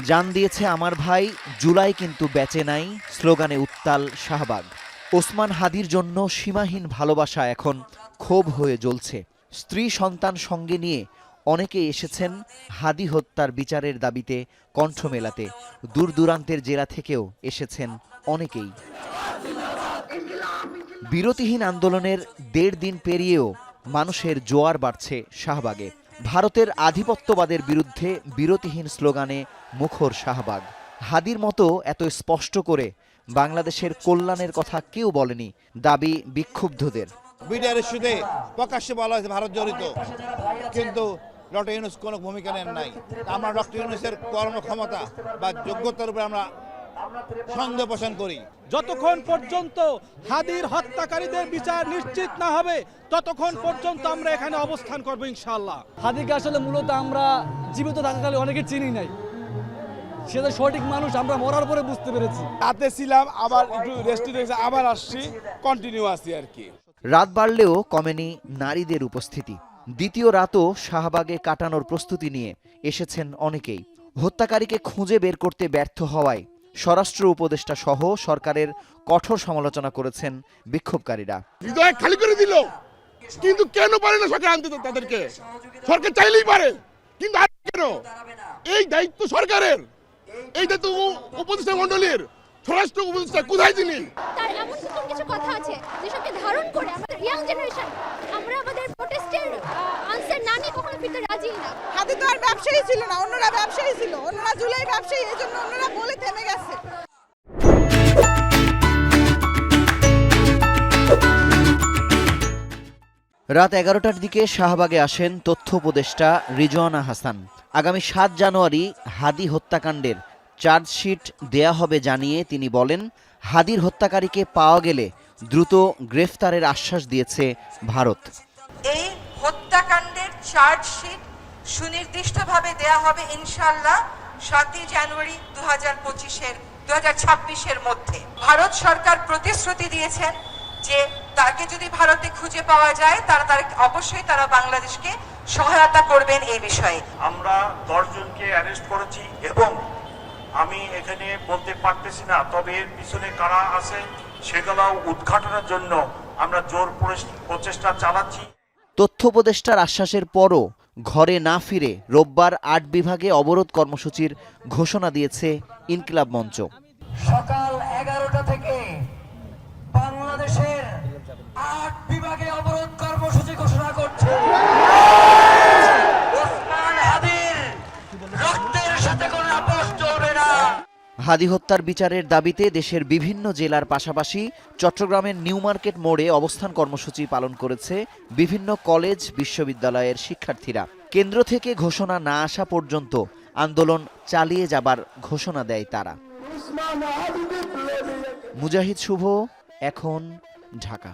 জান দিয়েছে আমার ভাই, জুলাই কিন্তু বেঁচে নাই স্লোগানে উত্তাল শাহবাগ। ওসমান হাদির জন্য সীমাহীন ভালোবাসা এখন ক্ষোভ হয়ে জ্বলছে। স্ত্রী সন্তান সঙ্গে নিয়ে অনেকে এসেছেন হাদি হত্যার বিচারের দাবিতে কণ্ঠ মেলাতে। দূর দূরান্তের জেলা থেকেও এসেছেন অনেকেই। বিরতিহীন আন্দোলনের ১.৫ দিন পেরিয়েও মানুষের জোয়ার বাড়ছে শাহবাগে। ভারতের আধিপত্যবাদের বিরুদ্ধে বিরতিহীন স্লোগানে মুখর শাহবাগ। হাদির মতো এত স্পষ্ট করে বাংলাদেশের কল্যাণের কথা কেউ বলেনি, দাবি বিক্ষুব্ধদের। বিডিআর ইস্যুতে প্রকাশ্যে বলা হয়েছে ভারত জড়িত, কিন্তু ডক্টর ইউনূস কোনো ভূমিকা নেন নাই। আমরা ডক্টর ইউনূসের কর্মক্ষমতা বা যোগ্যতার উপরে আমরা সন্দেহ পোষণ করি। যতক্ষণ পর্যন্ত হাদির হত্যাকারীদের বিচার নিশ্চিত না হবে ততক্ষণ পর্যন্ত আমরা এখানে অবস্থান করব ইনশাআল্লাহ। হাদিকে আসলে মূলত আমরা জীবিত থাকাকালে অনেকে চিনি নাই, সেটা সঠিক মানুষ আমরা মরার পরে বুঝতে পেরেছি। রাতে ছিলাম, আবার একটু রেস্টে রয়েছে, আবার আসছি, কন্টিনিউ আছি আর কি। রাত বাড়লেও কমেনি নারীদের উপস্থিতি। দ্বিতীয় রাতও শাহবাগে কাটানোর প্রস্তুতি নিয়ে এসেছেন অনেকেই। হত্যাকারীকে খুঁজে বের করতে ব্যর্থ হওয়ায় স্বরাষ্ট্র উপদেষ্টা সহ সরকারের কঠোর সমালোচনা করেছেন বিক্ষোভকারীরা। হৃদয় খালি করে দিল, কিন্তু কেন পারে না সরকার আনতে? তাদেরকে সরকার চাইলেই পারে, কিন্তু আর কেন? এই দায়িত্ব সরকারের, এই দায়িত্ব উপদেষ্টা মণ্ডলীর। স্বরাষ্ট্র উপদেষ্টা কোথায় তিনি? তার এমন কিছু কথা আছে যেসবকে ধারণ করে আমাদের ইয়াং জেনারেশন আমরা আমাদের প্রোটেস্টের আনসার না নিয়ে কখনো ফিরতে রাজি না। হাদি তো আর ব্যবসায়ী ছিল না, অন্যরা ব্যবসায়ী ছিল, অন্যরা জুলাই ব্যবসায়ী, এই জন্য অন্যরা বলে থেমে গেছে। রাত ১১টার দিকে শাহবাগে আসেন তথ্য উপদেষ্টা রিজওয়ানা হাসান। আগামী ৭ জানুয়ারি হাদি হত্যাকাণ্ডের চার্জশিট দেয়া হবে জানিয়ে তিনি বলেন, হাদির হত্যাকারীকে পাওয়া গেলে দ্রুত গ্রেফতারের আশ্বাস দিয়েছে ভারত। এই হত্যাকাণ্ডের চার্জশিট সুনির্দিষ্টভাবে দেয়া হবে ইনশাআল্লাহ ৭ জানুয়ারি 2026-এর মধ্যে। ভারত সরকার প্রতিশ্রুতি দিয়েছেন যে তাকে যদি ভারতে খুঁজে পাওয়া যায় তারা অবশ্যই তারা বাংলাদেশকে সহায়তা করবেন এই বিষয়ে। আমরা ১০ জনকে অ্যারেস্ট করেছি এবং আমি এখানে বলতে পারতেছি না, তবে এর পিছনে কারা আছে সেগুলো উদ্ঘাটনের জন্য আমরা জোর প্রচেষ্টা চালাচ্ছি। তথ্য উপদেষ্টার আশ্বাসের পরও ঘরে না ফিরে রোববার ৮ বিভাগে অবরোধ কর্মসূচির ঘোষণা দিয়েছে ইনকিলাব মঞ্চ। সকাল ১১টা থেকে বাংলাদেশের ৮ বিভাগে অবরোধ কর্মসূচি ঘোষণা করছে। ওসমান হাদির রক্তের সাথে কোনো আপোষ চলবে না। হাদি হত্যার বিচারের দাবিতে দেশের বিভিন্ন জেলার পাশাপাশি চট্টগ্রামের নিউ মার্কেট মোড়ে অবস্থান কর্মসূচি পালন করেছে বিভিন্ন কলেজ বিশ্ববিদ্যালয়ের শিক্ষার্থীরা। কেন্দ্র থেকে ঘোষণা না আসা পর্যন্ত আন্দোলন চালিয়ে যাবার ঘোষণা দেয় তারা। মুজাহিদ শুভ, এখন, ঢাকা।